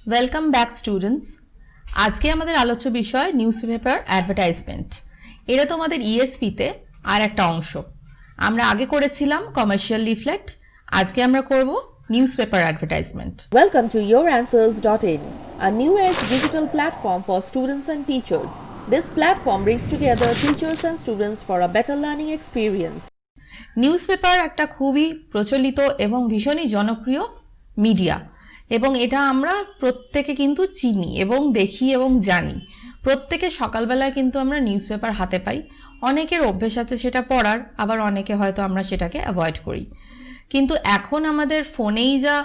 Welcome back students. আজকে আমাদের আলোচ্য বিষয় নিউজ পেপার অ্যাডভার্টাইজমেন্ট। এটা তোমাদের ইএসপিতে আর একটা অংশ। আমরা আগে করেছিলাম কমার্শিয়াল লিফলেট, আজকে আমরা করব news paper advertisement. Welcome to youranswers.in, a new age digital platform for students and teachers. This platform brings together teachers and students for a better learning experience. News paper একটা খুবই প্রচলিত এবং ভীষণই জনপ্রিয় media, এবং এটা আমরা প্রত্যেকে কিন্তু চিনি এবং দেখি এবং জানি। প্রত্যেকে সকালবেলায় কিন্তু আমরা নিউজ পেপার হাতে পাই। অনেকের অভ্যেস আছে সেটা পড়ার, আবার অনেকে হয়তো আমরা সেটাকে অ্যাভয়েড করি। কিন্তু এখন আমাদের ফোনেই যা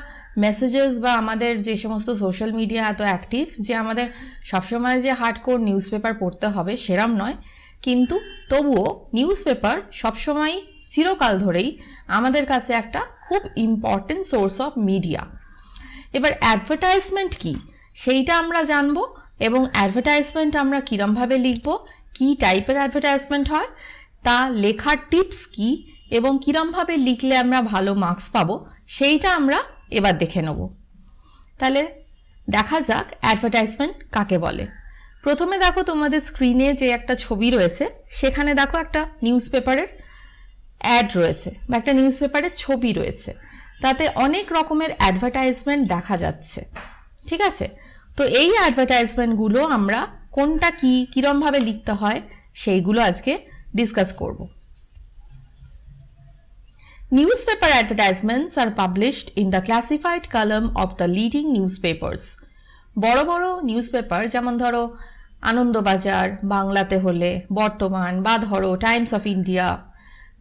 মেসেজেস বা আমাদের যে সমস্ত সোশ্যাল মিডিয়া এত অ্যাক্টিভ যে আমাদের সবসময় যে হার্ডকোর নিউজ পেপার পড়তে হবে সেরম নয়, কিন্তু তবুও নিউজ পেপার সবসময় চিরকাল ধরেই আমাদের কাছে একটা খুব ইম্পর্টেন্ট সোর্স অফ মিডিয়া। এবার অ্যাডভার্টাইজমেন্ট কি সেইটা আমরা জানবো, এবং অ্যাডভার্টাইজমেন্ট আমরা কীরমভাবে লিখবো, কি টাইপের অ্যাডভার্টাইজমেন্ট হয়, তা লেখার টিপস কি এবং কীরমভাবে লিখলে আমরা ভালো মার্কস পাবো সেইটা আমরা এবার দেখে নেব। তাহলে দেখা যাক অ্যাডভার্টাইজমেন্ট কাকে বলে। প্রথমে দেখো তোমাদের স্ক্রিনে যে একটা ছবি রয়েছে সেখানে দেখো একটা নিউজ পেপারের অ্যাড রয়েছে বা একটা নিউজ পেপারের ছবি রয়েছে, তাতে অনেক রকমের অ্যাডভার্টাইজমেন্ট দেখা যাচ্ছে। ঠিক আছে, তো এই অ্যাডভার্টাইজমেন্টগুলো আমরা কোনটা কি কীরমভাবে লিখতে হয় সেইগুলো আজকে ডিসকাস করব। Newspaper advertisements are published in the classified column of the leading newspapers. বড় বড় নিউজপেপার যেমন ধরো আনন্দবাজার বাংলাতে হলে, বর্তমান বা ধরো টাইমস অফ ইন্ডিয়া,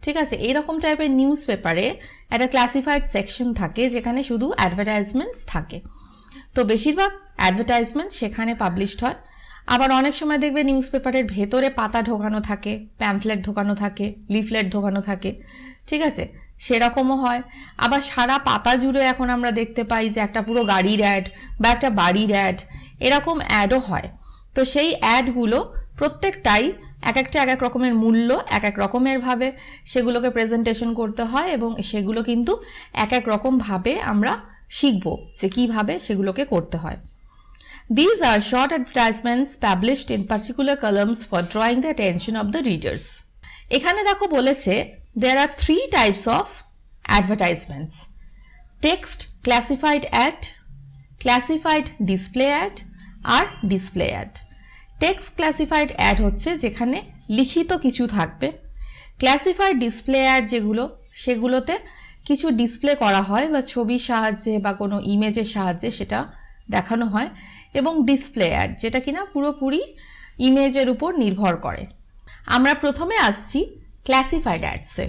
ঠিক আছে, এইরকম টাইপের নিউজ পেপারে একটা ক্লাসিফাইড সেকশন থাকে যেখানে শুধু অ্যাডভার্টাইজমেন্টস থাকে। তো বেশিরভাগ অ্যাডভার্টাইজমেন্ট সেখানে পাবলিশড হয়। আবার অনেক সময় দেখবে নিউজ পেপারের ভেতরে পাতা ঢোকানো থাকে, প্যাম্পলেট ঢোকানো থাকে, লিফলেট ঢোকানো থাকে, ঠিক আছে, সেরকমও হয়। আবার সারা পাতা জুড়ে এখন আমরা দেখতে পাই যে একটা পুরো গাড়ির অ্যাড বা একটা বাড়ির অ্যাড, এরকম অ্যাডও হয়। তো সেই অ্যাডগুলো প্রত্যেকটাই এক একটা এক এক রকমের মূল্য, এক এক রকমের ভাবে সেগুলোকে প্রেজেন্টেশন করতে হয়, এবং সেগুলো কিন্তু এক এক রকমভাবে আমরা শিখবো যে কীভাবে সেগুলোকে করতে হয়। These are short advertisements published in particular columns for drawing the attention of the readers. এখানে দেখো বলেছে there are three types of advertisements: text classified ad, classified display ad R display ad. Text classified ad হচ্ছে যেখানে লিখিত কিছু থাকবে। Classified display ad যেগুলো, সেগুলোতে কিছু ডিসপ্লে করা হয় বা ছবির সাহায্যে বা কোনো ইমেজের সাহায্যে সেটা দেখানো হয়, এবং ডিসপ্লে অ্যাড যেটা কিনা পুরোপুরি ইমেজের উপর নির্ভর করে। আমরা প্রথমে আসছি classified অ্যাডসে।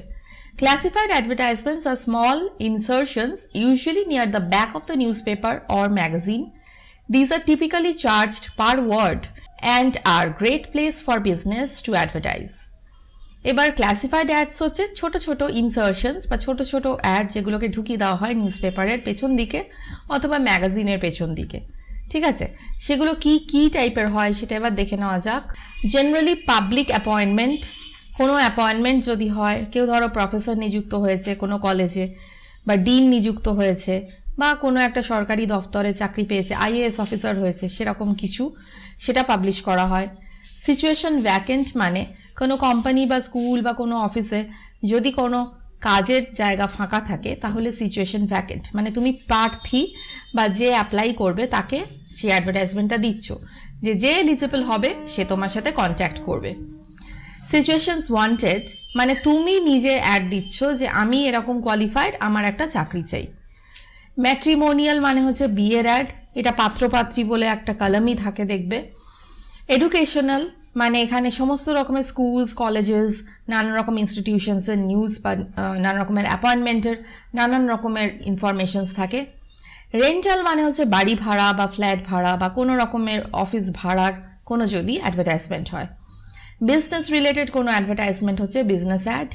Classified advertisements are small insertions usually near the back of the newspaper or magazine. These are typically charged per word and are great place for business to advertise. এবার ক্লাসিফাইড অ্যাডস হচ্ছে ছোট ছোট ইনসার্শনস বা ছোট ছোট add যেগুলোকে ঢুকিয়ে দেওয়া হয় নিউজ পেপারের পেছন দিকে অথবা ম্যাগাজিনের পেছন দিকে। ঠিক আছে, সেগুলো কি কি টাইপের হয় সেটা এবার দেখে নেওয়া যাক। জেনারেলি পাবলিক অ্যাপয়েন্টমেন্ট, কোনো অ্যাপয়েন্টমেন্ট যদি হয়, কেউ ধরো প্রফেসর নিযুক্ত হয়েছে কোনো কলেজে বা ডিন নিযুক্ত হয়েছে বা কোনো একটা সরকারি দফতরে চাকরি পেয়েছে, আইএএস অফিসার হয়েছে, সেরকম কিছু, সেটা পাবলিশ করা হয়। সিচুয়েশন ভ্যাকেন্ট মানে কোনো কোম্পানি বা স্কুল বা কোনো অফিসে যদি কোনো কাজের জায়গা ফাঁকা থাকে তাহলে সিচুয়েশন ভ্যাকেন্ট মানে তুমি প্রার্থী বা যে অ্যাপ্লাই করবে তাকে সেই অ্যাডভার্টাইজমেন্টটা দিচ্ছ যে যে এলিজিবল হবে সে তোমার সাথে কন্ট্যাক্ট করবে। সিচুয়েশনস ওয়ান্টেড মানে তুমি নিজে অ্যাড দিচ্ছ যে আমি এরকম কোয়ালিফাইড, আমার একটা চাকরি চাই। ম্যাট্রিমোনিয়াল মানে হচ্ছে বিয়ের অ্যাড, এটা পাত্রপাত্রী বলে একটা কলামই থাকে দেখবে। এডুকেশনাল মানে এখানে সমস্ত রকমের স্কুলস, কলেজেস, নানান রকম ইনস্টিটিউশনসের নিউজ বা নানান রকমের অ্যাপয়েন্টমেন্টের নানান রকমের ইনফরমেশনস থাকে। রেন্টাল মানে হচ্ছে বাড়ি ভাড়া বা ফ্ল্যাট ভাড়া বা কোনো রকমের অফিস ভাড়ার কোনো যদি অ্যাডভার্টাইজমেন্ট হয়। বিজনেস রিলেটেড কোনো অ্যাডভার্টাইজমেন্ট হচ্ছে বিজনেস অ্যাড।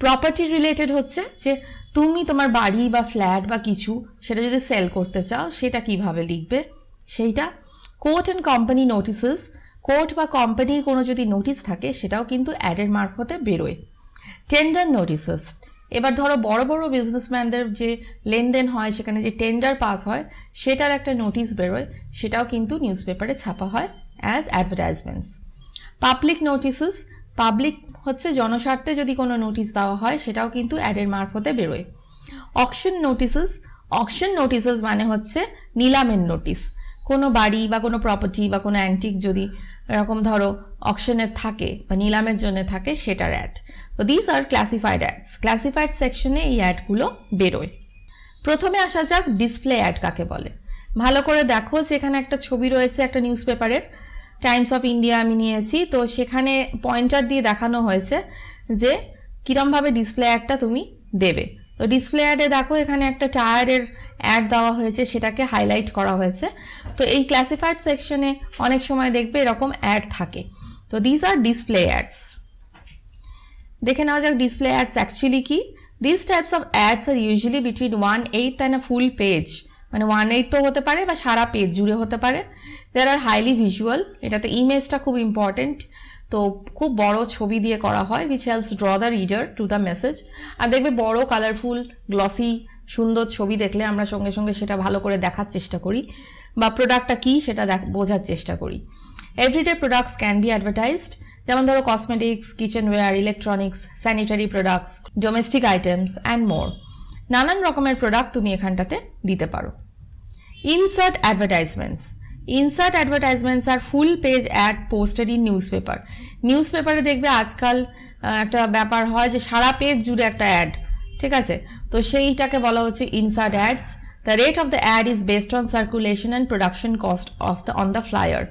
প্রপার্টি রিলেটেড হচ্ছে যে তুমি তোমার বাড়ি বা ফ্ল্যাট বা কিছু সেটা যদি সেল করতে চাও সেটা কিভাবে লিখবে সেইটা। Court and company notices, court বা কোম্পানির কোনো যদি নোটিশ থাকে সেটাও কিন্তু অ্যাডের মারফতে বেরোয়। টেন্ডার নোটিসেস, এবার ধরো বড় বড় বিজনেসম্যানদের যে লেনদেন হয়, সেখানে যে টেন্ডার পাস হয়, সেটার একটা নোটিশ বেরোয়, সেটাও কিন্তু নিউজ পেপারে ছাপা হয় as advertisements. Public notices, public হচ্ছে জনস্বার্থে যদি কোনো নোটিশ দেওয়া হয়, সেটাও কিন্তু অ্যাডের মারফতে বেরোয়। অকশন নোটিসেস, অকশন নোটিসেস মানে হচ্ছে নিলামের নোটিশ। কোনো বাড়ি বা কোনো প্রপার্টি বা কোনো অ্যান্টিক যদি এরকম ধরো অকশনের থাকে বা নিলামের জন্য থাকে, সেটার অ্যাড। তো this are classified ads. Classified সেকশনে এই অ্যাডগুলো বেরোয়। প্রথমে আসা যাক ডিসপ্লে অ্যাড কাকে বলে। ভালো করে দেখো যে এখানে একটা ছবি রয়েছে একটা নিউজ পেপারের, টাইমস অফ ইন্ডিয়া আমি নিয়েছি। তো সেখানে পয়েন্টার দিয়ে দেখানো হয়েছে যে কীরমভাবে ডিসপ্লে অ্যাডটা তুমি দেবে। তো ডিসপ্লে অ্যাডে দেখো এখানে একটা টায়ারের অ্যাড দেওয়া হয়েছে, সেটাকে হাইলাইট করা হয়েছে। তো এই ক্লাসিফাইড সেকশনে অনেক সময় দেখবে এরকম অ্যাড থাকে। তো দিস আর ডিসপ্লে অ্যাডস। দেখে নেওয়া যাক ডিসপ্লে অ্যাডস অ্যাকচুয়ালি কি। This types of ads are usually between 1/8 and a full page, মানে 1/8 তো হতে পারে বা সারা পেজ জুড়ে হতে পারে। দেয়ার আর হাইলি ভিজুয়াল, এটাতে ইমেজটা খুব ইম্পর্টেন্ট। তো খুব বড় ছবি দিয়ে করা হয়, which helps draw the reader to the message. আর দেখবে বড় কালারফুল গ্লসি সুন্দর ছবি দেখলে আমরা সঙ্গে সঙ্গে সেটা ভালো করে দেখার চেষ্টা করি বা প্রোডাক্টটা কী সেটা বোঝার চেষ্টা করি। Everyday products can be advertised, যেমন ধরো cosmetics, kitchenware, electronics, sanitary products, domestic items and more. নানান রকমের প্রোডাক্ট তুমি এখানটাতে দিতে পারো। Insert advertisements. ইনসার্ট অ্যাডভার্টাইজমেন্টস আর full page ad posted in newspaper. নিউজ পেপারে দেখবে আজকাল একটা ব্যাপার হয় যে সারা পেজ জুড়ে একটা অ্যাড, ঠিক আছে? তো সেইটাকে বলা হচ্ছে insert ads. The rate of the ad is based on circulation and production cost on the flyer.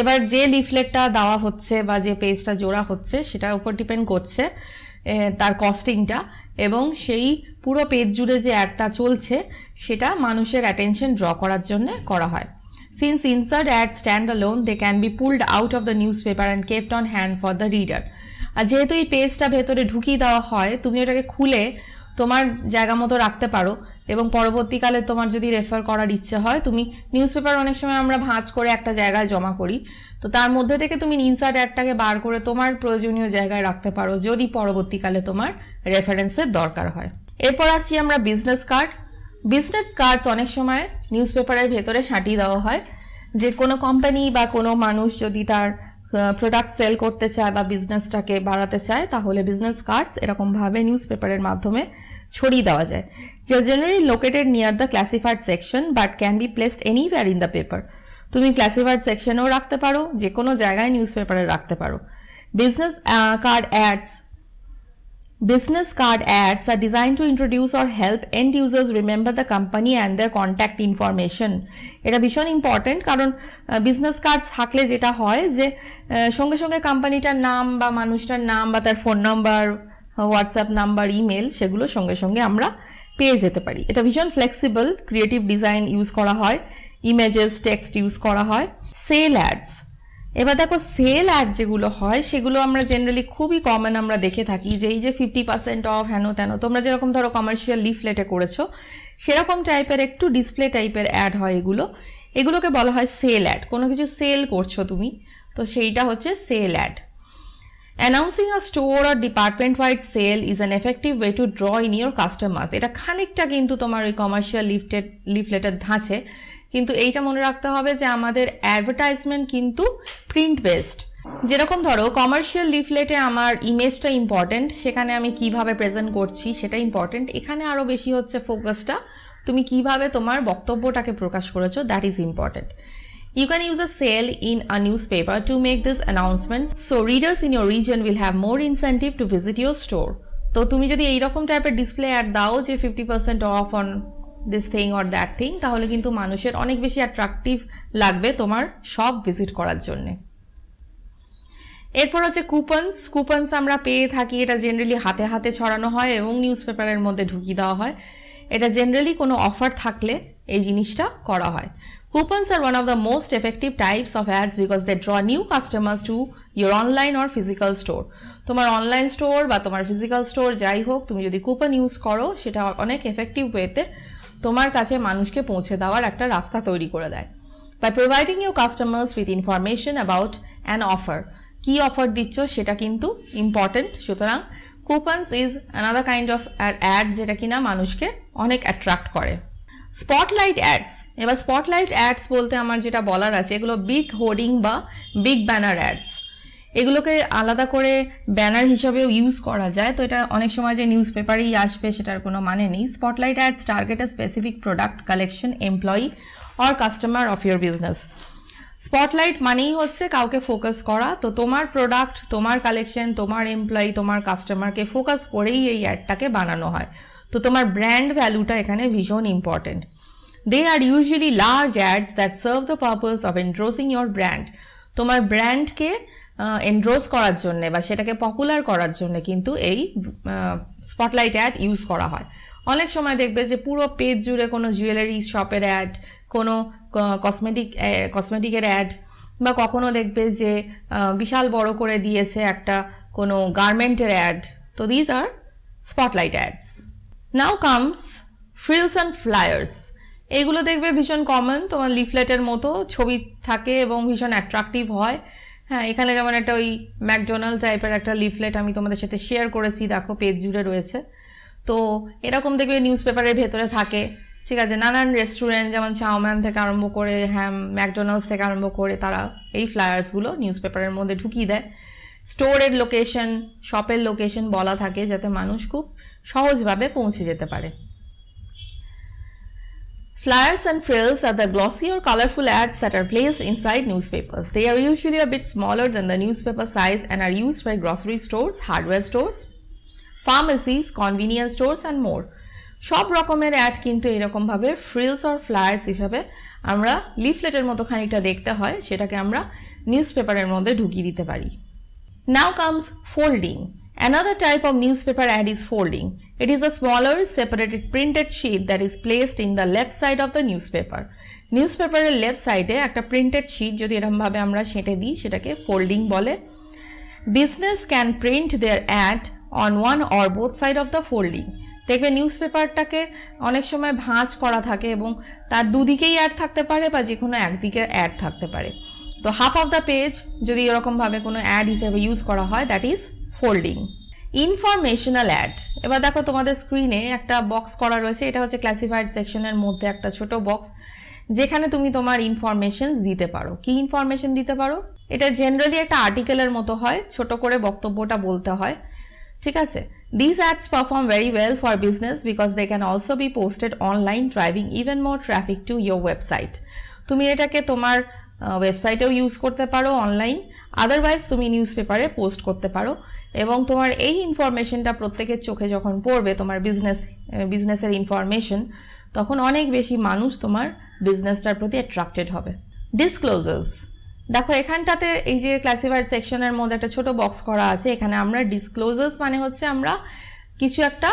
এবার যে লিফলেটটা দেওয়া হচ্ছে বা যে পেজটা জোড়া হচ্ছে সেটার উপর ডিপেন্ড করছে তার কস্টিংটা, এবং সেই পুরো পেজ জুড়ে যে অ্যাডটা চলছে সেটা মানুষের অ্যাটেনশন ড্র করার জন্য করা হয়। Since insert ad stand alone, they can be pulled out of the newspaper and kept on hand for the reader. আর যেহেতু এই পেজটা ভেতরে ঢুকিয়ে দেওয়া হয়, তুমি ওটাকে খুলে তোমার জায়গা মতো রাখতে পারো এবং পরবর্তীকালে তোমার যদি রেফার করার ইচ্ছে হয়, তুমি নিউজ পেপার অনেক সময় আমরা ভাঁজ করে একটা জায়গায় জমা করি, তো তার মধ্যে থেকে তুমি ইনসার্ট অ্যাডটাকে বার করে তোমার প্রয়োজনীয় জায়গায় রাখতে পারো যদি পরবর্তীকালে তোমার রেফারেন্সের দরকার হয়। এরপর আসছি আমরা বিজনেস কার্ড। বিজনেস কার্ডস অনেক সময় নিউজ পেপারের ভেতরে সাঁটিয়ে দেওয়া হয়। যে কোনো কোম্পানি বা কোনো মানুষ যদি তার প্রোডাক্ট সেল করতে চায় বা বিজনেসটাকে বাড়াতে চায়, তাহলে বিজনেস কার্ডস এরকমভাবে নিউজ পেপারের মাধ্যমে ছড়িয়ে দেওয়া যায়, যে generally located near the classified section but can be placed anywhere in the paper. তুমি ক্লাসিফাইড সেকশনেও রাখতে পারো, যে কোনো জায়গায় নিউজ পেপারে রাখতে পারো। Business card ads Business card ads are designed to introduce or help end users remember the company and their contact information. এটা ভীষণ ইম্পর্টেন্ট, কারণ বিজনেস কার্ড থাকলে যেটা হয় যে সঙ্গে সঙ্গে কোম্পানিটার নাম বা মানুষটার নাম বা তার phone number, WhatsApp number, email, সেগুলো সঙ্গে সঙ্গে আমরা পেয়ে যেতে পারি। এটা ভীষণ ফ্লেক্সিবল, ক্রিয়েটিভ ডিজাইন ইউজ করা হয়, ইমেজেস, টেক্সট ইউজ করা হয়। Sale ads. এবার দেখো সেল অ্যাড যেগুলো হয় সেগুলো আমরা জেনারেলি খুবই কমন আমরা দেখে থাকি, যে এই যে 50% অফ হেন তেন, তোমরা যেরকম ধরো কমার্শিয়াল লিফলেটে করেছো সেরকম টাইপের একটু ডিসপ্লে টাইপের অ্যাড হয় এগুলোকে বলা হয় সেল অ্যাড। কোনো কিছু সেল করছো তুমি, তো সেইটা হচ্ছে sale ad. Announcing a store or department wide sale is an effective way to draw in your customers. এটা খানিকটা কিন্তু তোমার ওই কমার্শিয়াল লিফলেটের ধাঁচে, কিন্তু এইটা মনে রাখতে হবে যে আমাদের অ্যাডভার্টাইজমেন্ট কিন্তু প্রিন্ট বেসড। যেরকম ধরো কমার্শিয়াল লিফলেটে আমার ইমেজটা ইম্পর্টেন্ট, সেখানে আমি কিভাবে প্রেজেন্ট করছি সেটা ইম্পর্টেন্ট। এখানে আরও বেশি হচ্ছে ফোকাসটা তুমি কিভাবে তোমার বক্তব্যটাকে প্রকাশ করেছো, that is important. You can use a sale in a newspaper to make this announcement, so readers in your region will have more incentive to visit your store. তো তুমি যদি এইরকম টাইপের ডিসপ্লে অ্যাড দাও যে 50% of on this thing or that thing, তাহলে কিন্তু মানুষের অনেক বেশি অ্যাট্রাকটিভ লাগবে তোমার শপ ভিজিট করার জন্যে। এরপর হচ্ছে কুপনস আমরা পেয়ে থাকি। এটা জেনারেলি হাতে হাতে ছড়ানো হয় এবং নিউজ পেপারের মধ্যে ঢুকিয়ে দেওয়া হয়। এটা জেনারেলি কোনো অফার থাকলে এই জিনিসটা করা হয়। Coupons are one of the most effective types of ads because they draw new customers to your online or physical store. তোমার অনলাইন স্টোর বা তোমার ফিজিক্যাল স্টোর যাই হোক, তুমি যদি কুপন ইউজ করো সেটা অনেক এফেক্টিভ ওয়েতে তোমার কাছে মানুষকে পৌঁছে দেওয়ার একটা রাস্তা তৈরি করে দেয়। By providing your customers with information about an offer, কি অফার দিচ্ছ সেটা কিন্তু ইম্পর্টেন্ট। সুতরাং coupons is another kind of ad যেটা কিনা মানুষকে অনেক অ্যাট্রাক্ট করে। স্পটলাইট অ্যাডস, এবার স্পটলাইট অ্যাডস বলতে আমার যেটা বলার আছে, এগুলো বিগ হোর্ডিং বা বিগ ব্যানার অ্যাডস, এগুলোকে আলাদা করে ব্যানার হিসাবেও ইউজ করা যায়। তো এটা অনেক সময় যে নিউজ পেপারেই আসবে সেটার কোনো মানে নেই। Spotlight ads target a specific product, collection, employee or customer of your business. Spotlight মানেই হচ্ছে কাউকে ফোকাস করা। তো তোমার প্রোডাক্ট, তোমার কালেকশন, তোমার এমপ্লয়ি, তোমার কাস্টমারকে ফোকাস করেই এই অ্যাডটাকে বানানো হয়। তো তোমার ব্র্যান্ড ভ্যালুটা এখানে ভীষণ important. They are usually large ads that serve the purpose of endorsing your brand. তোমার ব্র্যান্ডকে এন্ড্রোস করার জন্যে বা সেটাকে পপুলার করার জন্য কিন্তু এই স্পটলাইট অ্যাড ইউজ করা হয়। অনেক সময় দেখবে যে পুরো পেজ জুড়ে কোনো জুয়েলারি শপের অ্যাড, কোনো কসমেটিকের অ্যাড, বা কখনো দেখবে যে বিশাল বড় করে দিয়েছে একটা কোনো গার্মেন্টের অ্যাড। তো these are spotlight ads. Now comes frills and flyers. এইগুলো দেখবে ভীষণ কমন, তোমার লিফলেটের মতো ছবি থাকে এবং ভীষণ অ্যাট্রাকটিভ হয়। হ্যাঁ, এখানে যেমন একটা ওই ম্যাকডোনাল্ড টাইপের একটা লিফলেট আমি তোমাদের সাথে শেয়ার করেছি, দেখো পেজ জুড়ে রয়েছে। তো এরকম দেখবে নিউজ পেপারের ভেতরে থাকে, ঠিক আছে। নানান রেস্টুরেন্ট যেমন চাউম্যান থেকে আরম্ভ করে ম্যাকডোনাল্ডস থেকে আরম্ভ করে তারা এই ফ্লায়ার্সগুলো নিউজ পেপারের মধ্যে ঢুকিয়ে দেয়। স্টোরের লোকেশন, শপের লোকেশন বলা থাকে যাতে মানুষ খুব সহজভাবে পৌঁছে যেতে পারে। Flyers and frills are the glossy or colorful ads that are placed inside newspapers. They are usually a bit smaller than the newspaper size and are used by grocery stores, hardware stores, pharmacies, convenience stores and more. সব রকমের add কিন্তু এরকমভাবে frills or flyers হিসাবে আমরা লিফলেটের মতো খানিকটা দেখতে হয়, সেটাকে আমরা নিউজ পেপারের মধ্যে ঢুকিয়ে দিতে পারি। Now comes folding. Another type of newspaper ad is folding. It is a smaller, separated printed sheet that is placed in the left side of the newspaper. নিউজপেপারের লেফট সাইডে একটা প্রিন্টেড শিট যদি এরকমভাবে আমরা সেঁটে দিই সেটাকে ফোল্ডিং বলে। Business can print their ad on one or both side of the folding. দেখবে নিউজ পেপারটাকে অনেক সময় ভাঁজ করা থাকে এবং তার দুদিকেই অ্যাড থাকতে পারে বা যে কোনো একদিকে অ্যাড থাকতে পারে। তো হাফ অফ দ্য পেজ যদি এরকমভাবে কোনো অ্যাড হিসেবে ইউজ করা হয়, that is folding. Informational ad, এবার দেখো তোমাদের স্ক্রিনে একটা বক্স করা রয়েছে, এটা হচ্ছে ক্লাসিফাইড সেকশনের মধ্যে একটা ছোট বক্স যেখানে তুমি তোমার ইনফরমেশনস দিতে পারো। কি ইনফরমেশন দিতে পারো? এটা জেনারেলি একটা আর্টিকেলের মতো হয়, ছোট করে বক্তব্যটা বলতে হয়, ঠিক আছে। These ads perform very well for business because they can also be posted online, driving even more traffic to your website. তুমি এটাকে তোমার ওয়েবসাইটেও ইউজ করতে পারো অনলাইন, আদারওয়াইজ তুমি নিউজ পেপারে পোস্ট করতে পারো এবং তোমার এই ইনফরমেশনটা প্রত্যেকের চোখে যখন পড়বে, তোমার বিজনেসের ইনফরমেশন, তখন অনেক বেশি মানুষ তোমার বিজনেসটার প্রতি অ্যাট্রাক্টেড হবে। ডিসক্লোজার্স, দেখো এখানটাতে এই যে ক্লাসিফাইড সেকশনের মধ্যে একটা ছোট বক্স করা আছে, এখানে আমরা ডিসক্লোজার্স মানে হচ্ছে আমরা কিছু একটা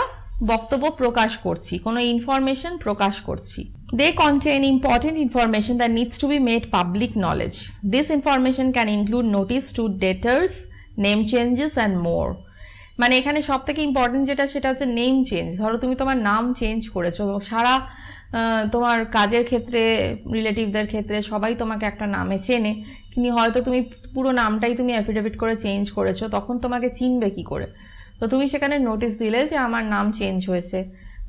বক্তব্য প্রকাশ করছি, কোনো ইনফরমেশন প্রকাশ করছি। They contain important information that needs to be made public knowledge. This information can include notice to debtors, name changes and more. মানে এখানে সব থেকে ইম্পর্টেন্ট যেটা সেটা হচ্ছে নেম চেঞ্জ। ধরো তুমি তোমার নাম চেঞ্জ করেছো, সারা তোমার কাজের ক্ষেত্রে, রিলেটিভদের ক্ষেত্রে সবাই তোমাকে একটা নামে চেনে, কিন্তু হয়তো তুমি পুরো নামটাই তুমি অ্যাফিডেভিট করে চেঞ্জ করেছো, তখন তোমাকে চিনবে কি করে? তো তুমি সেখানে নোটিশ দিলে যে আমার নাম চেঞ্জ হয়েছে,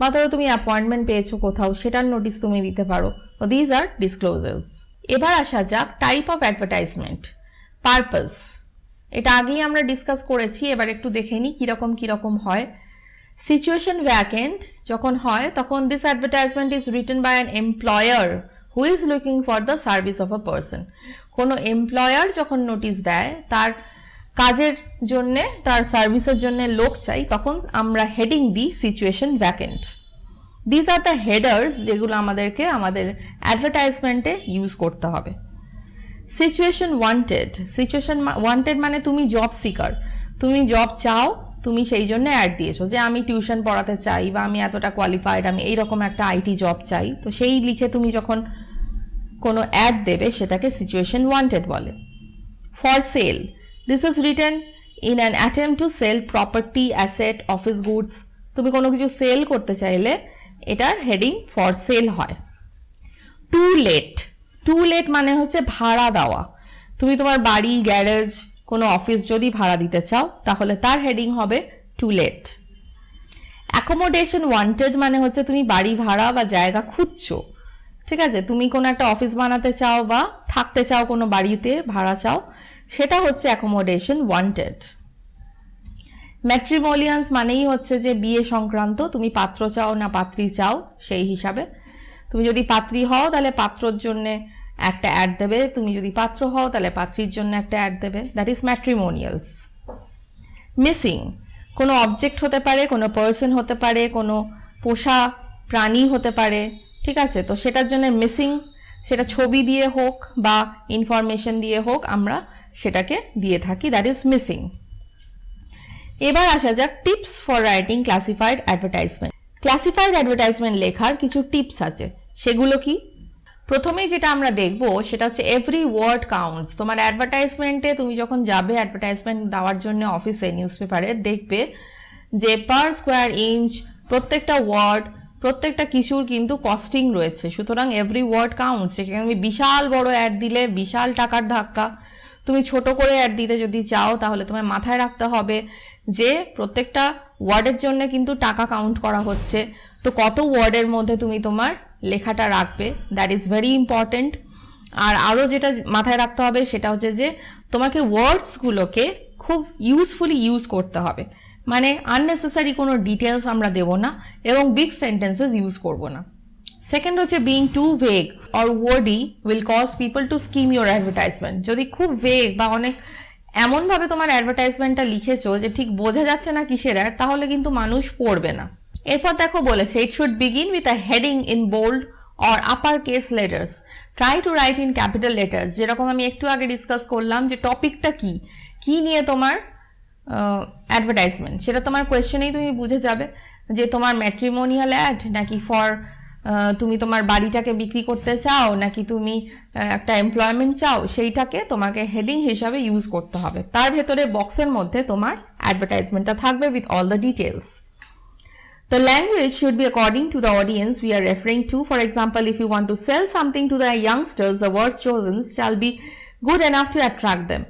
বা ধরো তুমি অ্যাপয়েন্টমেন্ট পেয়েছো কোথাও, সেটার নোটিশ তুমি দিতে পারো। তো দিজ আর ডিসক্লোজার্স। এবার আসা যাক টাইপ অফ অ্যাডভার্টাইজমেন্ট। পারপাস, এটা আগেই আমরা ডিসকাস করেছি, এবার একটু দেখে নিই কীরকম হয়। সিচুয়েশন ভ্যাকেন্ট যখন হয় তখন this advertisement is written by an employer who is looking for the service of a person. কোনো এমপ্লয়ার যখন নোটিশ দেয় তার কাজের জন্যে, তার সার্ভিসের জন্যে লোক চাই, তখন আমরা হেডিং দিই situation vacant. This are the headers যেগুলো আমাদেরকে আমাদের অ্যাডভার্টাইজমেন্টে ইউজ করতে হবে। সিচুয়েশন ওয়ান্টেড, সিচুয়েশন ওয়ান্টেড মানে তুমি জব সিকার, তুমি জব চাও, তুমি সেই জন্য অ্যাড দিয়েছো যে আমি টিউশন পড়াতে চাই বা আমি এতটা কোয়ালিফাইড, আমি এইরকম একটা আইটি জব চাই। তো সেই লিখে তুমি যখন কোনো অ্যাড দেবে সেটাকে সিচুয়েশন ওয়ান্টেড বলে। For sale, this is written in an attempt to sell property, asset, office goods. তুমি কোনো কিছু সেল করতে চাইলে এটার হেডিং ফর সেল হয়। টু লেট, টু লেট মানে হচ্ছে ভাড়া দেওয়া। তুমি তোমার বাড়ি, গ্যারেজ, কোনো অফিস যদি ভাড়া দিতে চাও তাহলে তার হেডিং হবে টু লেট। অ্যাকোমোডেশন ওয়ান্টেড মানে হচ্ছে তুমি বাড়ি ভাড়া বা জায়গা খুঁজছো, ঠিক আছে, তুমি কোনো একটা অফিস বানাতে চাও বা থাকতে চাও কোনো বাড়িতে ভাড়া চাও, সেটা হচ্ছে অ্যাকোমোডেশন ওয়ান্টেড। ম্যাট্রিমোনিয়ালস মানেই হচ্ছে যে বিয়ে সংক্রান্ত, তুমি পাত্র চাও না পাত্রী চাও সেই হিসাবে। তুমি যদি পাত্রী হও তাহলে পাত্রর জন্য একটা অ্যাড দেবে, তুমি যদি পাত্র হও তাহলে পাত্রীর জন্য একটা অ্যাড দেবে, দ্যাট ইজ ম্যাট্রিমোনিয়ালস। মিসিং কোনো অবজেক্ট হতে পারে, কোনো পার্সন হতে পারে, কোনো পোষা প্রাণী হতে পারে, ঠিক আছে, তো সেটার জন্য মিসিং, সেটা ছবি দিয়ে হোক বা ইনফরমেশন দিয়ে হোক আমরা সেটাকে দিয়ে থাকি, দ্যাট ইজ মিসিং। এবার আসা যাক tips for writing classified advertisement. Classified advertisement লেখার কিছু টিপস আছে, সেগুলো কি? প্রথমেই যেটা আমরা দেখব সেটা হচ্ছে এভরি ওয়ার্ড কাউন্টস। তোমার অ্যাডভার্টাইজমেন্টে তুমি যখন যাবে অ্যাডভার্টাইজমেন্ট দেওয়ার জন্য অফিসে নিউজ পেপারে, দেখবে যে পার স্কোয়ার ইঞ্চ প্রত্যেকটা ওয়ার্ড, প্রত্যেকটা কিছুর কিন্তু কস্টিং রয়েছে, সুতরাং এভরি ওয়ার্ড কাউন্টস। সেখানে তুমি বিশাল বড় অ্যাড দিলে বিশাল টাকার ধাক্কা, তুমি ছোট করে অ্যাড দিতে যদি চাও তাহলে তোমার মাথায় রাখতে হবে যে প্রত্যেকটা ওয়ার্ডের জন্য কিন্তু টাকা কাউন্ট করা হচ্ছে, তো কত ওয়ার্ডের মধ্যে তুমি তোমার লেখাটা রাখবে, দ্যাট ইজ ভেরি ইম্পর্টেন্ট। আর আরও যেটা মাথায় রাখতে হবে সেটা হচ্ছে যে তোমাকে ওয়ার্ডসগুলোকে খুব ইউজফুলি ইউজ করতে হবে, মানে আননেসেসারি কোনো ডিটেলস আমরা দেব না এবং বিগ সেন্টেন্সেস ইউজ করব না। সেকেন্ড হচ্ছে being too vague or wordy will cause people to skim your advertisement. যদি খুব ভেগ বা অনেক এমনভাবে তোমার অ্যাডভার্টাইজমেন্টটা লিখেছো যে ঠিক বোঝা যাচ্ছে না কিসের অ্যাড, তাহলে কিন্তু মানুষ পড়বে না। এরপর দেখো বলেছে it should begin with a heading in bold or upper case letters, try to write in capital letters. যেরকম আমি একটু আগে ডিসকাস করলাম যে টপিকটা কি নিয়ে তোমার অ্যাডভার্টাইজমেন্ট, সেটা তোমার কোয়েশ্চেনেই তুমি বুঝে যাবে যে তোমার ম্যাট্রিমোনিয়াল অ্যাড নাকি ফর তুমি তোমার বাড়িটাকে বিক্রি করতে চাও নাকি তুমি একটা এমপ্লয়মেন্ট চাও, সেইটাকে তোমাকে হেডিং হিসাবে ইউজ করতে হবে। তার ভেতরে বক্সের মধ্যে তোমার অ্যাডভার্টাইজমেন্টটা থাকবে with all the details. The language should be according to the audience we are referring to. For example, if you want to sell something to the youngsters, the words chosen shall be good enough to attract them.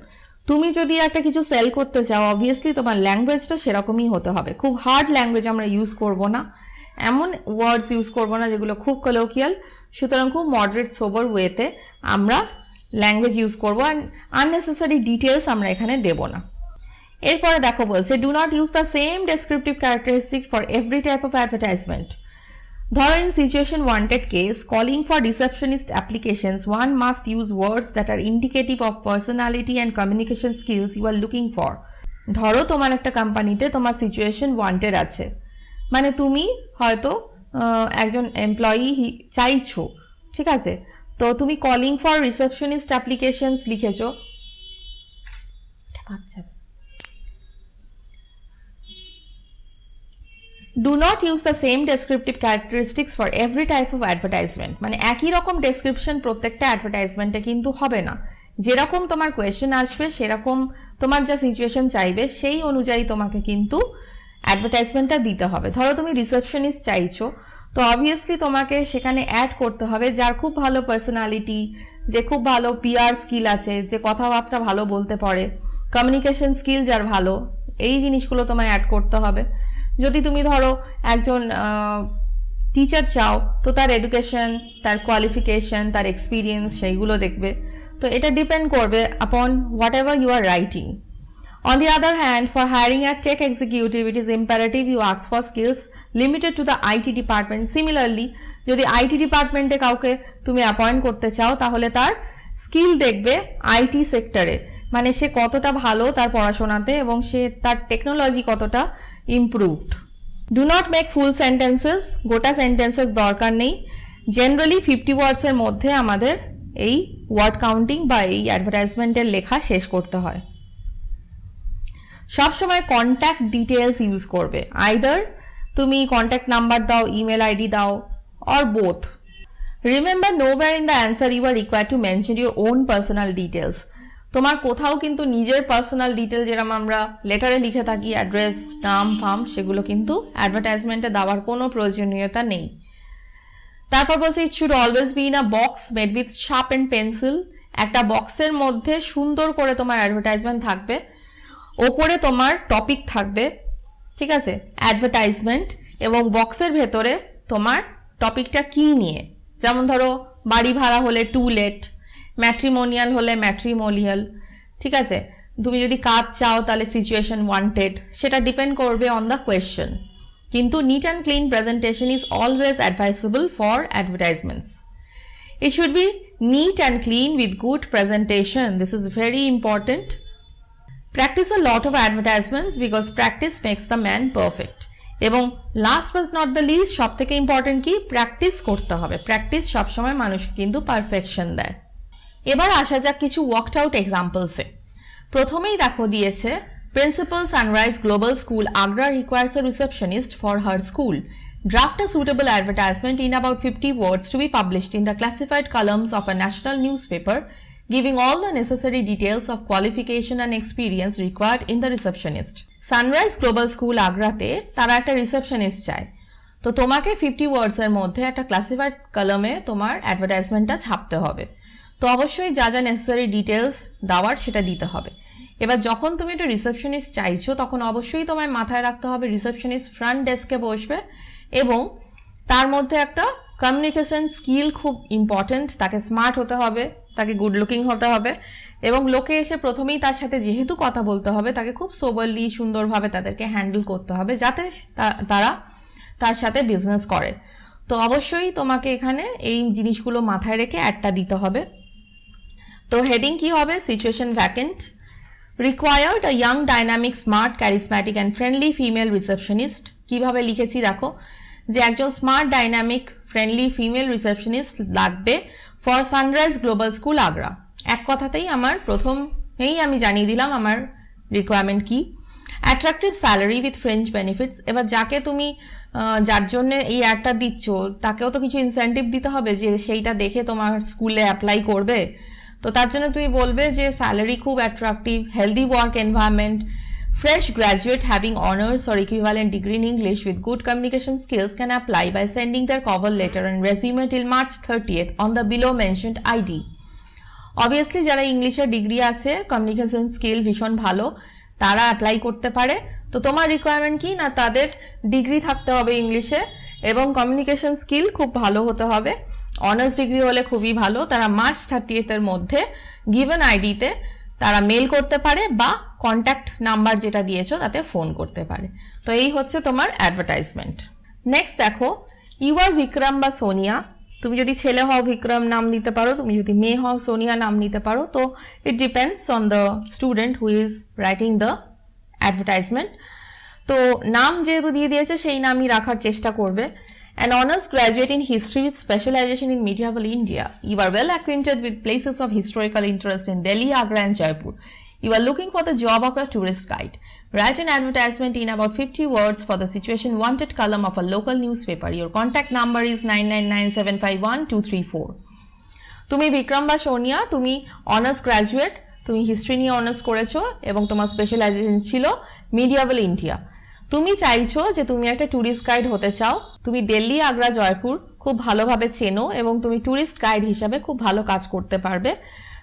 তুমি যদি একটা কিছু sell করতে চাও, obviously তোমার ল্যাঙ্গুয়েজটা সেরকমই হতে হবে। খুব হার্ড ল্যাঙ্গুয়েজ আমরা ইউজ করব না, এমন ওয়ার্ডস ইউজ করব না যেগুলো খুব কলোকিয়াল, সুতরাং খুব মডারেট সোবার ওয়েতে আমরা ল্যাঙ্গুয়েজ ইউজ করব, অ্যান্ড আননেসেসারি ডিটেলস আমরা এখানে দেব না। এরপরে দেখো বলছে do not use the same descriptive characteristic for every type of advertisement. ধরো in situation wanted case calling for receptionist applications one must use words that are indicative of personality and communication skills you are looking for. ধরো তোমার একটা কোম্পানিতে তোমার situation wanted আছে, মানে তুমি হয়তো একজন এমপ্লয়ি চাইছো, ঠিক আছে, তো তুমি কলিং ফর রিসেপশনিস্ট অ্যাপ্লিকেশনস লিখেছো। আচ্ছা, Do not use the same descriptive characteristics for every type of advertisement. মানে একই রকম ডেসক্রিপশন প্রত্যেকটা অ্যাডভার্টাইজমেন্টে কিন্তু হবে না। যেরকম তোমার কোয়েশ্চেন আসবে সেরকম তোমার যা সিচুয়েশন চাইবে সেই অনুযায়ী তোমাকে কিন্তু অ্যাডভার্টাইজমেন্টটা দিতে হবে। ধরো তুমি রিসেপশনিস্ট চাইছো, তো অবভিয়াসলি তোমাকে সেখানে অ্যাড করতে হবে যার খুব ভালো পার্সোনালিটি, যে খুব ভালো পিআর স্কিল আছে, যে কথাবার্তা ভালো বলতে পারে, কমিউনিকেশন স্কিল যার ভালো, এই জিনিসগুলো তোমায় অ্যাড করতে হবে। যদি তুমি ধরো একজন টিচার চাও, তো তার এডুকেশন, তার কোয়ালিফিকেশন, তার এক্সপিরিয়েন্স সেইগুলো দেখবে, তো এটা ডিপেন্ড করবে upon whatever you are writing. On the other hand, for hiring a tech executive, it is imperative you ask for skills limited to the IT department. Similarly, যদি IT ডিপার্টমেন্টে কাউকে তুমি appoint করতে চাও তাহলে তার skill দেখবে IT সেক্টরে, মানে সে কতটা ভালো তার পড়াশোনাতে এবং সে তার টেকনোলজি কতটা improved. Do not make full sentences, গোটা সেন্টেন্সেস দরকার নেই। জেনারেলি 50 ওয়ার্ডসের মধ্যে আমাদের এই ওয়ার্ড কাউন্টিং বা এই অ্যাডভার্টাইজমেন্টের লেখা শেষ করতে হয়। সবসময় কন্ট্যাক্ট ডিটেলস ইউজ করবে, আইদার তুমি কন্ট্যাক্ট নাম্বার দাও, ইমেল আইডি দাও, or both. Remember nowhere in the answer you are required to mention your own personal details. তোমার কোথাও কিন্তু নিজের পার্সোনাল ডিটেল যেরকম আমরা লেটারে লিখে থাকি, অ্যাড্রেস, নাম, ফার্ম, সেগুলো কিন্তু অ্যাডভার্টাইজমেন্টে দেওয়ার কোনো প্রয়োজনীয়তা নেই। তারপর বলছে it should always be in a box made with sharp and pencil. একটা বক্সের মধ্যে সুন্দর করে তোমার অ্যাডভার্টাইজমেন্ট থাকবে, ওপরে তোমার টপিক থাকবে, ঠিক আছে, অ্যাডভার্টাইজমেন্ট এবং বক্সের ভেতরে তোমার টপিকটা কি নিয়ে, যেমন ধরো বাড়ি ভাড়া হলে টু লেট, ম্যাট্রিমোনিয়াল হলে ম্যাট্রিমোনিয়াল, ঠিক আছে। তুমি যদি কাজ চাও তাহলে সিচুয়েশন ওয়ান্টেড, সেটা ডিপেন্ড করবে অন দ্য কোয়েশ্চেন। কিন্তু neat and clean presentation is always advisable for advertisements. It should be neat and clean with good presentation. This is very important. Practice a lot of advertisements because practice makes the man perfect. এবং last but not the least, সব থেকে important কি, practice করতে হবে। Practice সবসময় মানুষ কিন্তু perfection দেয়। এবার আসা যাক কিছু ওয়ার্কড আউট এক্সাম্পলসে। প্রথমেই দেখো দিয়েছে, principal sunrise Global School Agra requires a receptionist for her school. Draft a suitable advertisement in about 50 words to be published in the classified columns of a national newspaper, giving all the necessary details of qualification and experience required in the receptionist. Sunrise Global School আগ্রাতে তারা একটা receptionist চায়। তো তোমাকে 50 ওয়ার্ডসের মধ্যে একটা classified কলামে তোমার অ্যাডভার্টাইজমেন্টটা ছাপতে হবে। তো অবশ্যই যা যা নেসেসারি ডিটেলস দেওয়ার সেটা দিতে হবে। এবার যখন তুমি একটা রিসেপশনিস্ট চাইছো তখন অবশ্যই তোমায় মাথায় রাখতে হবে রিসেপশনিস্ট ফ্রন্ট ডেস্কে বসবে এবং তার মধ্যে একটা কমিউনিকেশন স্কিল খুব ইম্পর্টেন্ট, তাকে স্মার্ট হতে হবে, তাকে গুড লুকিং হতে হবে এবং লোকে এসে প্রথমেই তার সাথে যেহেতু কথা বলতে হবে তাকে খুব সোবারলি সুন্দরভাবে তাদেরকে হ্যান্ডেল করতে হবে যাতে তারা তার সাথে বিজনেস করে। তো অবশ্যই তোমাকে এখানে এই জিনিসগুলো মাথায় রেখে অ্যাডটা দিতে হবে। তো হেডিং কি হবে, situation vacant, required a young dynamic smart charismatic and friendly female receptionist. কিভাবে লিখেছি দেখো, যে একজন smart dynamic friendly female receptionist লাগবে for Sunrise Global School Agra. এক কথাতেই আমার প্রথমেই আমি জানিয়ে দিলাম আমার রিকোয়ারমেন্ট কি। Attractive salary with French benefits. এবার যাকে তুমি যার জন্য এই অ্যাডটা দিচ্ছ তাকেও তো কিছু ইনসেন্টিভ দিতে হবে যে সেইটা দেখে তোমার স্কুলে অ্যাপ্লাই করবে। তো তার জন্য তুমি বলবে যে স্যালারি খুব attractive, healthy work environment, fresh graduate having honors or equivalent degree in English with good communication skills can apply by sending their cover letter and resume till March 30th on the below mentioned ID. Obviously যারা ইংলিশে degree আছে, communication skill ভীষণ ভালো, তারা apply করতে পারে। তো তোমার রিকোয়ারমেন্ট কি না, তাদের ডিগ্রি থাকতে হবে ইংলিশে এবং কমিউনিকেশন স্কিল খুব ভালো হতে হবে। অনার্স ডিগ্রি হলে খুবই ভালো। তারা মার্চ 30th মধ্যে গিভেন আইডিতে তারা মেল করতে পারে বা কন্ট্যাক্ট নাম্বার যেটা দিয়েছো তাতে ফোন করতে পারে। তো এই হচ্ছে তোমার অ্যাডভার্টাইজমেন্ট। নেক্সট দেখো, ইউ আর বিক্রম বা সোনিয়া। তুমি যদি ছেলে হও বিক্রম নাম নিতে পারো, তুমি যদি মেয়ে হও সোনিয়া নাম নিতে পারো। তো it depends on the student who is writing the advertisement. তো নাম যেহেতু দিয়ে দিয়েছে সেই নামই রাখার চেষ্টা করবে। An honors graduate in history with specialization in medieval India. You are well acquainted with places of historical interest in Delhi, Agra and Jaipur. You are looking for the job of a tourist guide. Write an advertisement in about 50 words for the situation wanted column of a local newspaper. Your contact number is 9997512234. তুমি বিক্রম বা সোনিয়া, তুমি honours graduate, তুমি history নিয়ে honours করেছো এবং তোমার specialisation ছিল medieval India. তুমি চাইছো যে তুমি একটা ট্যুরিস্ট গাইড হতে চাও, তুমি দিল্লি, আগ্রা, জয়পুর খুব ভালোভাবে চেনো এবং তুমি ট্যুরিস্ট গাইড হিসাবে খুব ভালো কাজ করতে পারবে।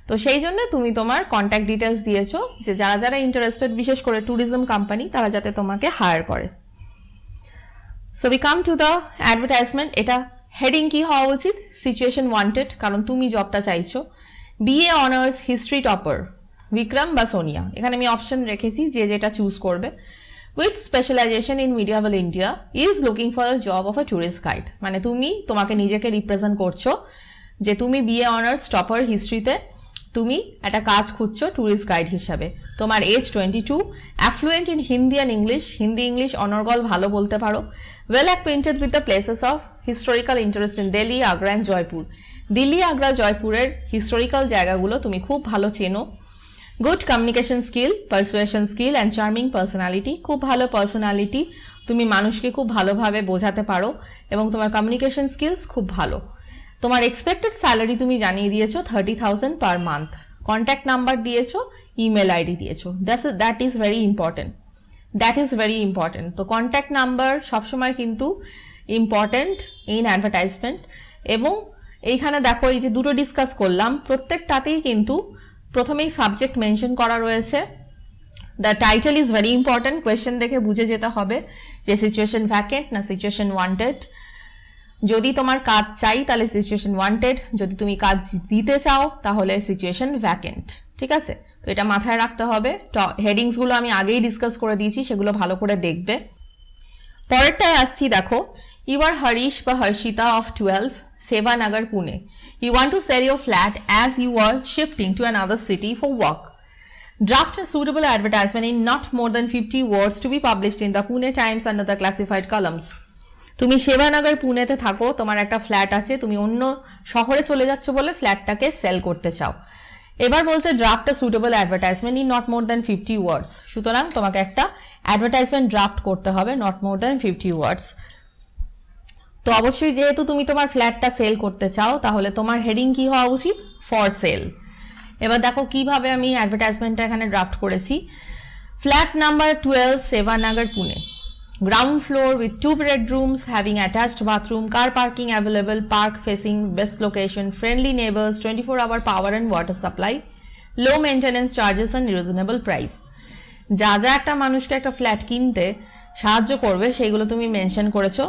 তো সেই জন্য তুমি তোমার কন্ট্যাক্ট ডিটেলস দিয়েছো যে যারা যারা ইন্টারেস্টেড, বিশেষ করে ট্যুরিজম কোম্পানি, তারা যাতে তোমাকে হায়ার করে। So we come to the advertisement. এটা হেডিং কি হওয়া উচিত, সিচুয়েশন ওয়ান্টেড, কারণ তুমি জবটা চাইছো। BA honours history topper Vikram বা সোনিয়া, এখানে আমি অপশন রেখেছি যে যেটা চুজ করবে। With specialisation in medieval India is looking for a job of a tourist guide. মানে তুমি তোমাকে নিজেকে রিপ্রেজেন্ট করছো যে তুমি বিএ অনার্স টপার হিস্ট্রিতে, তুমি একটা কাজ খুঁজছো ট্যুরিস্ট গাইড হিসাবে। তোমার age 22, affluent in Hindi and English, Hindi English অনর্গল ভালো বলতে পারো। Well acquainted with the places of historical interest in Delhi, Agra and Jaipur. Delhi, Agra, জয়পুরের হিস্টোরিক্যাল জায়গাগুলো তুমি খুব ভালো চেনো। Good communication skill, persuasion skill and charming personality, খুব ভালো পার্সোনালিটি, তুমি মানুষকে খুব ভালোভাবে বোঝাতে পারো এবং তোমার কমিউনিকেশন স্কিলস খুব ভালো। তোমার এক্সপেক্টেড স্যালারি তুমি জানিয়ে দিয়েছো 30,000 পার মান্থ। কন্ট্যাক্ট নাম্বার দিয়েছো, ইমেল আইডি দিয়েছো। That is very important. তো কন্ট্যাক্ট নাম্বার সবসময় কিন্তু ইম্পর্টেন্ট ইন অ্যাডভার্টাইজমেন্ট। এবং এইখানে দেখো এই যে দুটো ডিসকাস করলাম, প্রত্যেকটাতেই কিন্তু প্রথমেই সাবজেক্ট মেনশন করা রয়েছে। The title is very important, question দেখে বুঝে যেতে হবে যে সিচুয়েশন ভ্যাকেন্ট না সিচুয়েশন ওয়ান্টেড। যদি তোমার কাজ চাই তাহলে সিচুয়েশন ওয়ান্টেড, যদি তুমি কাজ দিতে চাও তাহলে সিচুয়েশন ভ্যাকেন্ট। ঠিক আছে, তো এটা মাথায় রাখতে হবে। হেডিংসগুলো আমি আগেই ডিসকাস করে দিয়েছি, সেগুলো ভালো করে দেখবে। পরেরটায় আসছি, দেখো, ইউ আর হরিশ বা Harshita of 12, Sevanagar, Pune. You want to sell your flat as you are shifting to another city for work. Draft a suitable advertisement in not more than 50 words to be published in the Pune Times under the classified columns. তুমি সেবানগর পুনেতে থাকো, তোমার একটা flat আছে, তুমি অন্য শহরে চলে যাচ্ছ বলে ফ্ল্যাটটাকে সেল করতে চাও। এবার বলছে draft a suitable advertisement in not more than 50 ওয়ার্ডস। সুতরাং তোমাকে একটা অ্যাডভার্টাইজমেন্ট ড্রাফট করতে হবে নট মোর দ্যান 50 ওয়ার্ডস। তো অবশ্যই যেহেতু তুমি তোমার ফ্ল্যাটটা সেল করতে চাও, তাহলে তোমার হেডিং কি হওয়া উচিত? For sale. এবার দেখো কিভাবে আমি অ্যাডভার্টাইজমেন্টটা এখানে ড্রাফট করেছি। Flat number 12, Sevanagar, Pune. Ground floor with 2 bedrooms having attached bathroom, car parking available, park facing, best location, friendly neighbors, 24-hour power and water supply, low maintenance charges and reasonable price. যা যা একটা মানুষকে একটা ফ্ল্যাট কিনতে সাহায্য করবে সেইগুলো তুমি মেনশন করেছো।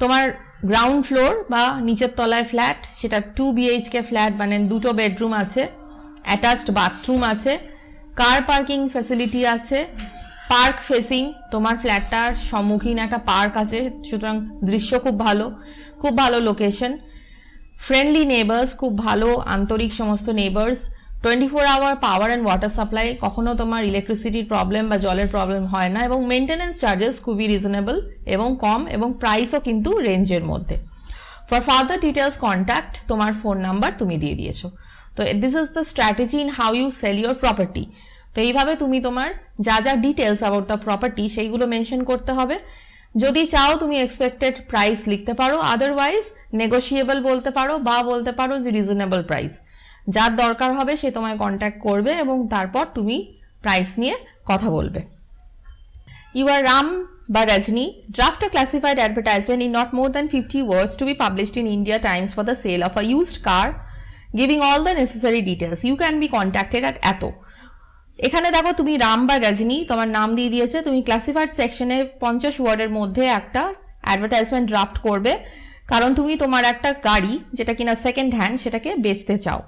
তোমার গ্রাউন্ড ফ্লোর বা নিচের তলায় ফ্ল্যাট, সেটা 2 BHK ফ্ল্যাট, মানে 2টো বেডরুম আছে, অ্যাটাচড বাথরুম আছে, কার পার্কিং ফ্যাসিলিটি আছে, পার্ক ফেসিং, তোমার ফ্ল্যাটটার সম্মুখীন একটা পার্ক আছে, সুতরাং দৃশ্য খুব ভালো লোকেশন, ফ্রেন্ডলি নেবার্স, খুব ভালো আন্তরিক সমস্ত neighbours, 24-hour power and water supply, কখনো তোমার ইলেকট্রিসিটির প্রবলেম বা জলের প্রবলেম হয় না, এবং মেনটেন্যান্স চার্জেস খুবই রিজনেবল এবং কম, এবং প্রাইসও কিন্তু রেঞ্জের মধ্যে। ফর ফার্দার ডিটেলস কন্ট্যাক্ট, তোমার ফোন নাম্বার তুমি দিয়ে দিয়েছো। তো this is the strategy in how you sell your property. তো এইভাবে তুমি তোমার যা যা ডিটেলস অ্যাবাউট দ্য প্রপার্টি সেইগুলো মেনশন করতে হবে। যদি চাও তুমি এক্সপেক্টেড প্রাইস লিখতে পারো, আদারওয়াইজ নেগোশিয়েবল বলতে পারো, বা বলতে পারো যে রিজনেবল প্রাইস। যার দরকার হবে সে তোমায় কন্ট্যাক্ট করবে এবং তারপর তুমি প্রাইস নিয়ে কথা বলবে। ইউ আর রাম বা Rajni, draft a classified advertisement in not more than 50 words to be published in India Times for the sale of a used car, giving all the necessary details. You can be contacted at এত। এখানে দেখো তুমি রাম বা রজনী তোমার নাম দিয়ে দিয়েছে, তুমি ক্লাসিফাইড সেকশনে 50 ওয়ার্ডের মধ্যে একটা অ্যাডভার্টাইজমেন্ট ড্রাফট করবে, কারণ তুমি তোমার একটা গাড়ি যেটা কিনা সেকেন্ড হ্যান্ড সেটাকে বেচতে চাও,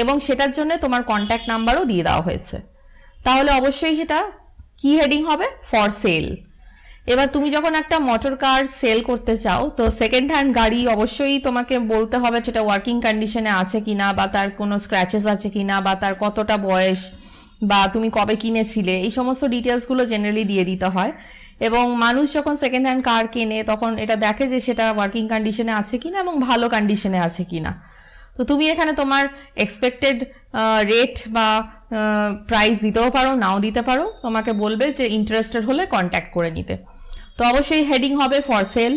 এবং সেটার জন্য তোমার কন্ট্যাক্ট নাম্বারও দিয়ে দেওয়া হয়েছে। তাহলে অবশ্যই সেটা কি হেডিং হবে? For sale. এবার তুমি যখন একটা মোটর কার সেল করতে চাও, তো সেকেন্ড হ্যান্ড গাড়ি অবশ্যই তোমাকে বলতে হবে সেটা ওয়ার্কিং কন্ডিশনে আছে কিনা, বা তার কোনো স্ক্র্যাচেস আছে কিনা, বা তার কতটা বয়স, বা তুমি কবে কিনেছিলে, এই সমস্ত ডিটেলসগুলো জেনারেলি দিয়ে দিতে হয়। এবং মানুষ যখন সেকেন্ড হ্যান্ড কার কেনে তখন এটা দেখে যে সেটা ওয়ার্কিং কন্ডিশনে আছে কিনা এবং ভালো কন্ডিশনে আছে কিনা। তো তুমি এখানে তোমার এক্সপেক্টেড রেট বা প্রাইস দিতেও পারো, নাও দিতে পারো, তোমাকে বলবে যে ইন্টারেস্টেড হলে কন্ট্যাক্ট করে নিতে। তো অবশ্যই হেডিং হবে for sale.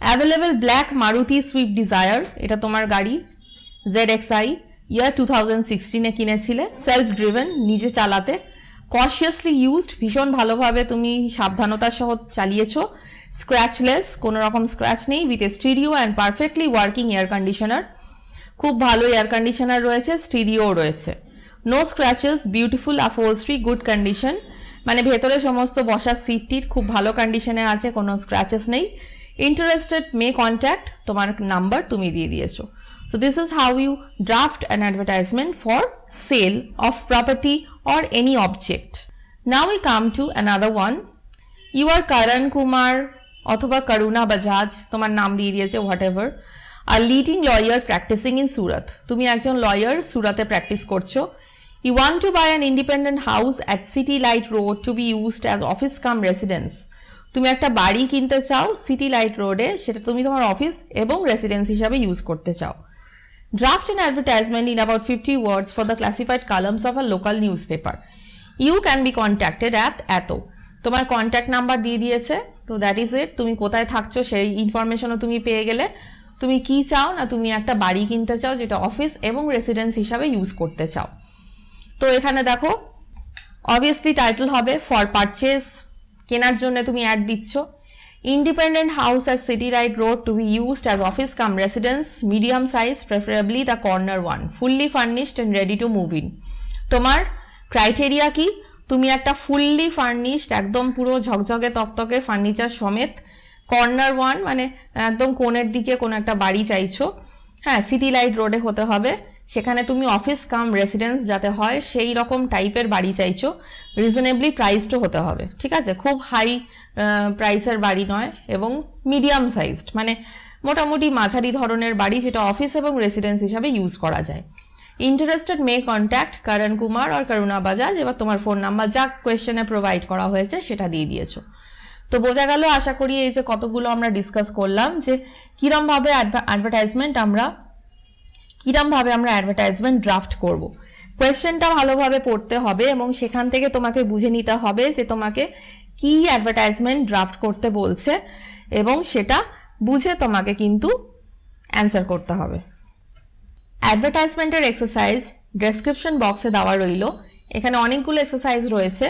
Available black Maruti Swift Dzire, এটা তোমার গাড়ি, ZXi, ইয়ার 2016-এ কিনেছিলে, সেলফ ড্রিভেন, নিজে চালাতে, কনসিয়াসলি ইউজড, ভীষণ ভালোভাবে তুমি সাবধানতার সহ চালিয়েছো, স্ক্র্যাচলেস, কোনো রকম স্ক্র্যাচ নেই, with a stereo and perfectly working air conditioner, খুব ভালো এয়ার কন্ডিশনার রয়েছে, স্টিরিও রয়েছে, no scratches, beautiful upholstery, good condition, মানে ভেতরে সমস্ত বসার সিট টিট খুব ভালো কন্ডিশনে আছে, কোনো স্ক্র্যাচেস নেই। ইন্টারেস্টেড মে কন্ট্যাক্ট, তোমার নাম্বার তুমি দিয়ে দিয়েছো। So this is how you draft an advertisement for sale of property or any object. Now we come to another one. You are Karan Kumar অথবা Karuna Bajaj, তোমার নাম দিয়ে দিয়েছে, whatever, a leading lawyer practicing in Surat. তুমি একজন lawyer, সুরাতে practice করছো। You want to buy an independent house at City Light Road to be used as office cum residence. তুমি একটা বাড়ি কিনতে চাও সিটি লাইট রোডে, সেটা তুমি তোমার অফিস এবং রেসিডেন্স হিসাবে ইউজ করতে চাও। Draft an advertisement in about 50 words for the classified columns of a local newspaper. You can be contacted at এত। তোমার কন্ট্যাক্ট নাম্বার দিয়ে দিয়েছে, তো দ্যাট ইজ ইট। তুমি কোথায় থাকছো সেই ইনফরমেশনও তুমি পেয়ে গেলে। তুমি কি চাও না, তুমি একটা বাড়ি কিনতে চাও যেটা অফিস এবং রেসিডেন্স হিসাবে ইউজ করতে চাও। তো এখানে দেখো অবভিয়াসলি টাইটেল হবে ফর পারচেজ, কেনার জন্য তুমি অ্যাড দিচ্ছ। Independent house at City Light Road to be used as office cum residence, medium size, preferably the corner one, fully furnished and ready to move in. তোমার criteria কি? তুমি একটা fully furnished একদম পুরো ঝকঝকে তকতকে ফার্নিচার সমেত corner one মানে একদম কোণের দিকে কোনো একটা বাড়ি চাইছো, হ্যাঁ সিটি লাইট রোডে হতে হবে, সেখানে তুমি অফিস কাম রেসিডেন্স যাতে হয় সেই রকম টাইপের বাড়ি চাইছো, রিজনেবলি প্রাইসডও হতে হবে, ঠিক আছে, খুব হাই প্রাইসের বাড়ি নয় এবং মিডিয়াম সাইজড মানে মোটামুটি মাঝারি ধরনের বাড়ি যেটা অফিস এবং রেসিডেন্স হিসাবে ইউজ করা যায়। ইন্টারেস্টেড মে কন্ট্যাক্ট করণ কুমার আর করুণা বাজাজ। এবার তোমার ফোন নাম্বার যা কোয়েশ্চেনে প্রোভাইড করা হয়েছে সেটা দিয়ে দিয়েছো। তো বোঝা গেল আশা করি এই যে কতগুলো আমরা ডিসকাস করলাম যে কিরমভাবে আমরা অ্যাডভার্টাইজমেন্ট ড্রাফট করব। কোয়েশ্চেনটা ভালোভাবে পড়তে হবে এবং সেখান থেকে তোমাকে বুঝে নিতে হবে যে তোমাকে কি অ্যাডভার্টাইজমেন্ট ড্রাফট করতে বলছে এবং সেটা বুঝে তোমাকে কিন্তু অ্যান্সার করতে হবে। অ্যাডভার্টাইজমেন্টের এক্সারসাইজ ডেসক্রিপশন বক্সে দেওয়া রইল, এখানে অনেকগুলো এক্সারসাইজ রয়েছে।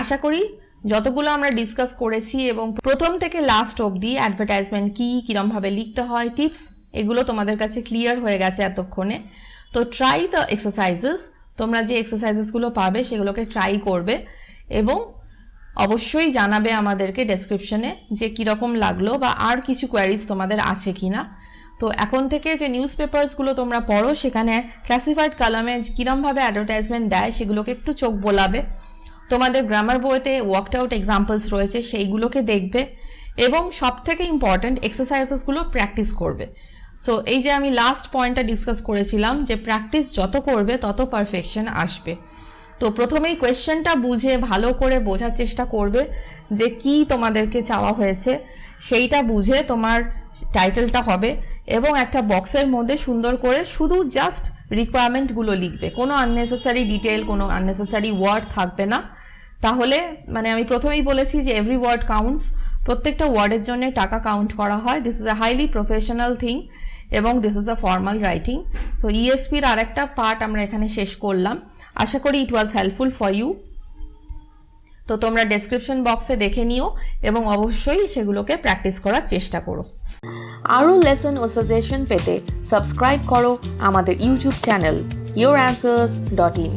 আশা করি যতগুলো আমরা ডিসকাস করেছি এবং প্রথম থেকে লাস্ট অবধি অ্যাডভার্টাইজমেন্ট কি কিরমভাবে লিখতে হয় টিপস এগুলো তোমাদের কাছে ক্লিয়ার হয়ে গেছে এতক্ষণে। তো ট্রাই দ্য এক্সারসাইজেস, তোমরা যে এক্সারসাইজেসগুলো পাবে সেগুলোকে ট্রাই করবে এবং অবশ্যই জানাবে আমাদেরকে ডেসক্রিপশনে যে কীরকম লাগলো বা আর কিছু কোয়ারিজ তোমাদের আছে কি না। তো এখন থেকে যে নিউজ পেপারসগুলো তোমরা পড়ো সেখানে ক্লাসিফাইড কলামে কীরমভাবে অ্যাডভার্টাইজমেন্ট দেয় সেগুলোকে একটু চোখ বোলাবে। তোমাদের গ্রামার বইতে ওয়ার্কড আউট এক্সাম্পলস রয়েছে সেইগুলোকে দেখবে এবং সবথেকে ইম্পর্ট্যান্ট এক্সারসাইজেসগুলো প্র্যাকটিস করবে। সো এই যে আমি লাস্ট পয়েন্টটা ডিসকাস করেছিলাম যে প্র্যাকটিস যত করবে তত পারফেকশন আসবে। তো প্রথমেই কোয়েশ্চেনটা বুঝে ভালো করে বোঝার চেষ্টা করবে যে কি তোমাদেরকে চাওয়া হয়েছে, সেইটা বুঝে তোমার টাইটেলটা হবে এবং একটা বক্সের মধ্যে সুন্দর করে শুধু জাস্ট রিকোয়ারমেন্টগুলো লিখবে, কোনো আননেসেসারি ডিটেল কোনো আননেসেসারি ওয়ার্ড থাকবে না। তাহলে মানে আমি প্রথমেই বলেছি যে এভরি ওয়ার্ড কাউন্টস, প্রত্যেকটা ওয়ার্ডের জন্য টাকা কাউন্ট করা হয়। This is a highly professional thing এবং this is a formal writing. তো ইএসপির আরেকটা পার্ট আমরা এখানে শেষ করলাম। আশা করি ইট ওয়াজ হেল্পফুল ফর ইউ। তো তোমরা ডেসক্রিপশন বক্সে দেখে নিও এবং অবশ্যই সেগুলোকে প্র্যাকটিস করার চেষ্টা করো। আরও লেসন ও সাজেশন পেতে সাবস্ক্রাইব করো আমাদের ইউটিউব চ্যানেল youranswers.in।